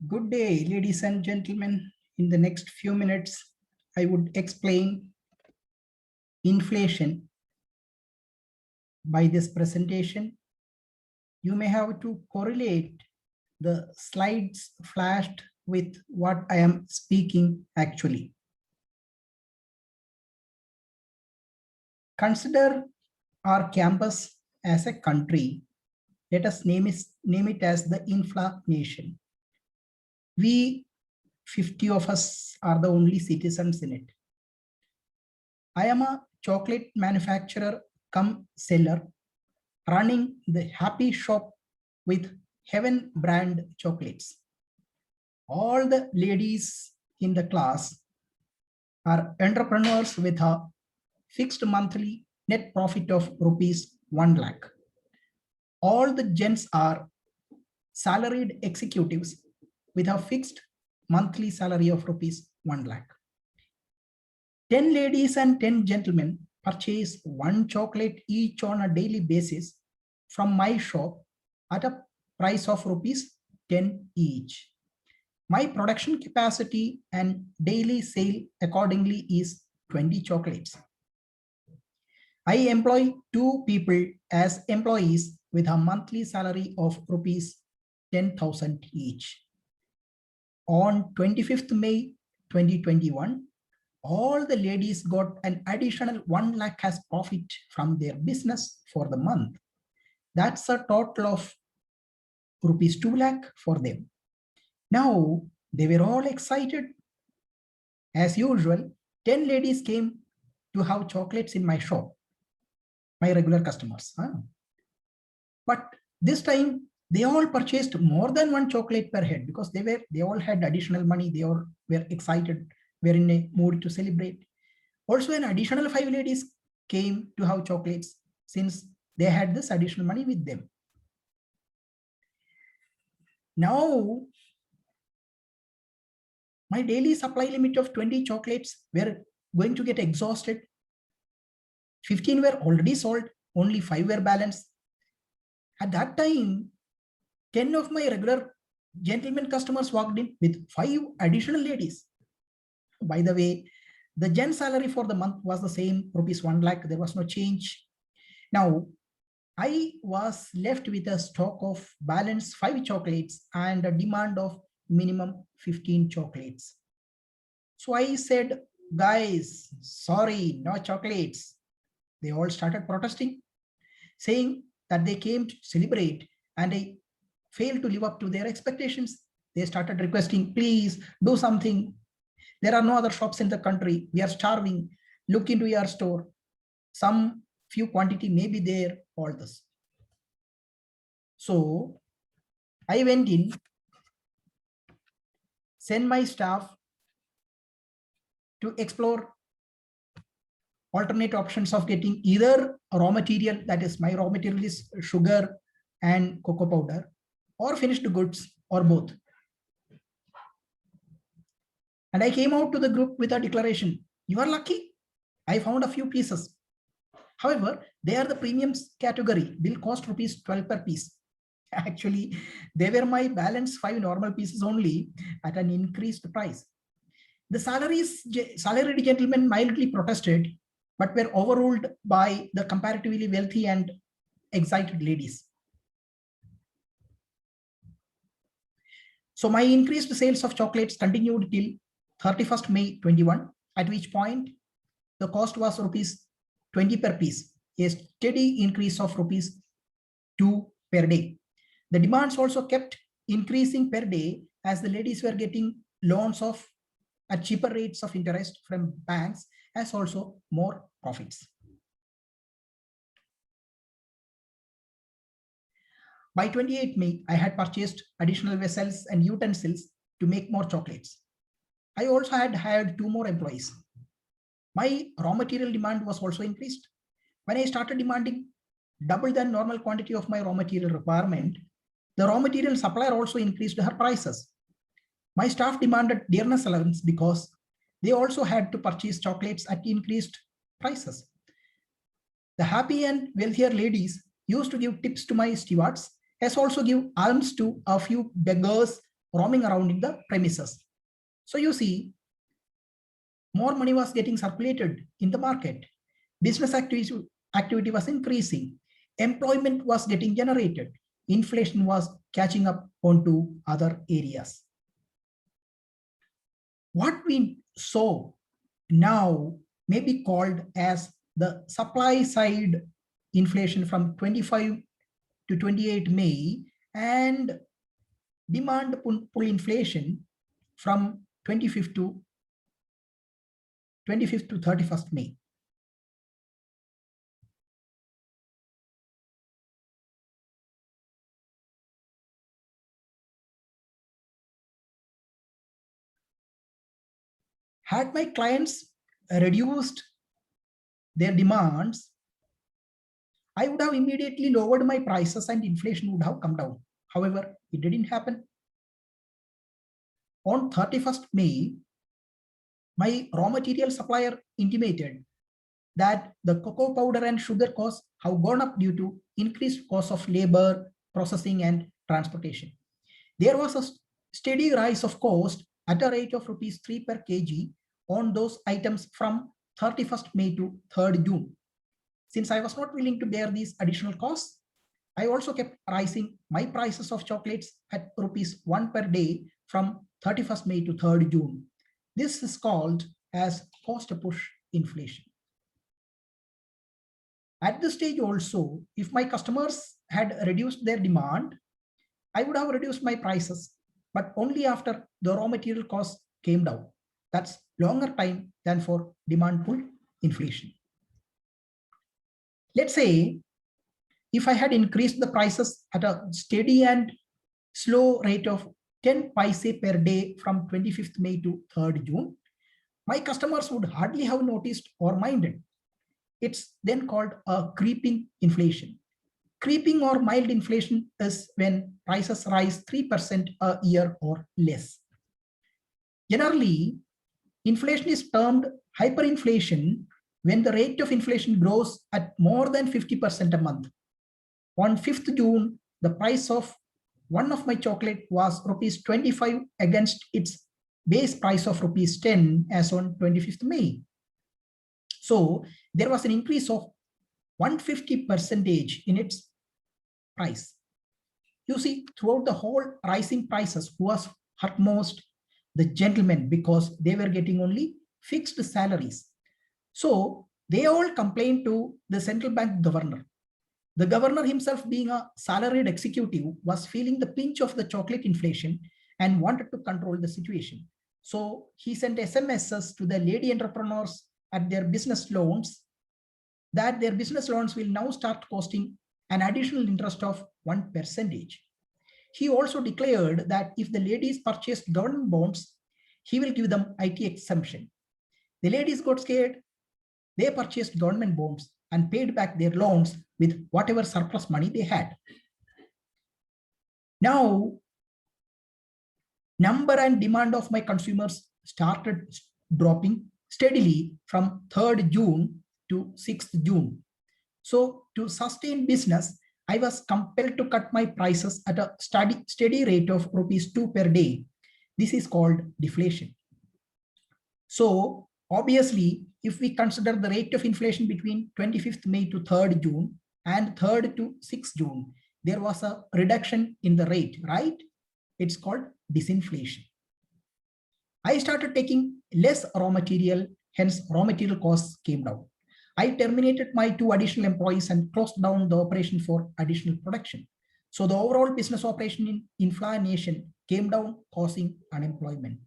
Good day, ladies and gentlemen. In the next few minutes, I would explain inflation by this presentation. You may have to correlate the slides flashed with what I am speaking actually. Consider our campus as a country. Let us name it as the Infla Nation. We 50 of us are the only citizens in it. I am a chocolate manufacturer come seller running the Happy Shop with Heaven brand chocolates. All the ladies in the class are entrepreneurs with a fixed monthly net profit of rupees 1 lakh. All the gents are salaried executives with a fixed monthly salary of rupees 1 lakh. 10 ladies and 10 gentlemen purchase one chocolate each on a daily basis from my shop at a price of rupees 10 each. My production capacity and daily sale accordingly is 20 chocolates. I employ 2 people as employees with a monthly salary of rupees 10,000 each. On 25th May 2021, all the ladies got an additional 1 lakh as profit from their business for the month. That's a total of rupees 2 lakh for them. Now they were all excited. As usual, 10 ladies came to have chocolates in my shop, my regular customers. But this time they all purchased more than one chocolate per head because they all had additional money. They all were excited, were in a mood to celebrate. Also, an additional 5 ladies came to have chocolates since they had this additional money with them. Now, my daily supply limit of 20 chocolates were going to get exhausted. 15 were already sold, only 5 were balanced. At that time, 10 of my regular gentlemen customers walked in with 5 additional ladies. By the way, the gen salary for the month was the same, rupees 1 lakh. There was no change. Now, I was left with a stock of balanced 5 chocolates and a demand of minimum 15 chocolates. So I said, guys, sorry, no chocolates. They all started protesting, saying that they came to celebrate and I failed to live up to their expectations. They started requesting, please do something. There are no other shops in the country. We are starving. Look into your store. Some few quantity may be there, all this. So I went in, sent my staff to explore alternate options of getting either raw material, that is my raw material is sugar and cocoa powder, or finished goods, or both. And I came out to the group with a declaration, you are lucky, I found a few pieces. However, they are the premiums category, will cost rupees 12 per piece. Actually, they were my balance 5 normal pieces only at an increased price. The salaried gentlemen mildly protested, but were overruled by the comparatively wealthy and excited ladies. So my increased sales of chocolates continued till 31st May 21, at which point the cost was rupees 20 per piece, a steady increase of rupees 2 per day. The demands also kept increasing per day as the ladies were getting loans of at cheaper rates of interest from banks, as also more profits. By 28 May, I had purchased additional vessels and utensils to make more chocolates. I also had hired 2 more employees. My raw material demand was also increased. When I started demanding double the normal quantity of my raw material requirement, the raw material supplier also increased her prices. My staff demanded dearness allowance because they also had to purchase chocolates at increased prices. The happy and wealthier ladies used to give tips to my stewards, as also give alms to a few beggars roaming around in the premises. So you see, more money was getting circulated in the market. Business activity was increasing. Employment was getting generated. Inflation was catching up onto other areas. What we saw now may be called as the supply side inflation from 25 to 28 May and demand pull inflation from 25th to 31st May. Had my clients reduced their demands, I would have immediately lowered my prices and inflation would have come down. However, it didn't happen. On 31st May, my raw material supplier intimated that the cocoa powder and sugar costs have gone up due to increased cost of labor, processing, and transportation. There was a steady rise of cost at a rate of rupees 3 per kg on those items from 31st May to 3rd June. Since I was not willing to bear these additional costs, I also kept rising my prices of chocolates at rupees 1 per day from 31st May to 3rd June. This is called as cost push inflation. At this stage also, if my customers had reduced their demand, I would have reduced my prices, but only after the raw material costs came down. That's longer time than for demand pull inflation. Let's say if I had increased the prices at a steady and slow rate of 10 paise per day from 25th May to 3rd June, my customers would hardly have noticed or minded. It's then called a creeping inflation. Creeping or mild inflation is when prices rise 3% a year or less. Generally, inflation is termed hyperinflation when the rate of inflation grows at more than 50% a month. On 5th June, the price of one of my chocolate was rupees 25 against its base price of rupees 10 as on 25th May. So there was an increase of 150% in its price. You see, throughout the whole rising prices, who was hurt most? The gentlemen, because they were getting only fixed salaries. So they all complained to the central bank governor. The governor himself, being a salaried executive, was feeling the pinch of the chocolate inflation and wanted to control the situation. So he sent SMSs to the lady entrepreneurs at their business loans that their business loans will now start costing an additional interest of 1%. He also declared that if the ladies purchased government bonds, he will give them IT exemption. The ladies got scared. They purchased government bonds and paid back their loans with whatever surplus money they had. Now, number and demand of my consumers started dropping steadily from 3rd June to 6th June. So to sustain business, I was compelled to cut my prices at a steady rate of rupees 2 per day. This is called deflation. So obviously, if we consider the rate of inflation between 25th May to 3rd June and 3rd to 6th June, there was a reduction in the rate, right? It's called disinflation. I started taking less raw material, hence raw material costs came down. I terminated my 2 additional employees and closed down the operation for additional production. So the overall business operation in Infla Nation came down, causing unemployment.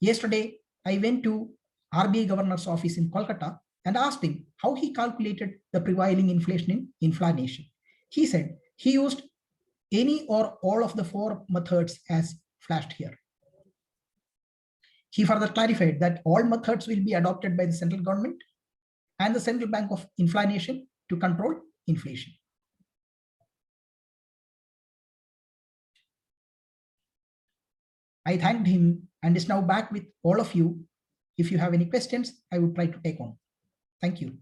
Yesterday, I went to RBI Governor's office in Kolkata and asked him how he calculated the prevailing inflation in Infla Nation. He said he used any or all of the 4 methods as flashed here. He further clarified that all methods will be adopted by the central government and the Central Bank of Infla Nation to control inflation. I thanked him and is now back with all of you. If you have any questions, I would try to take on. Thank you.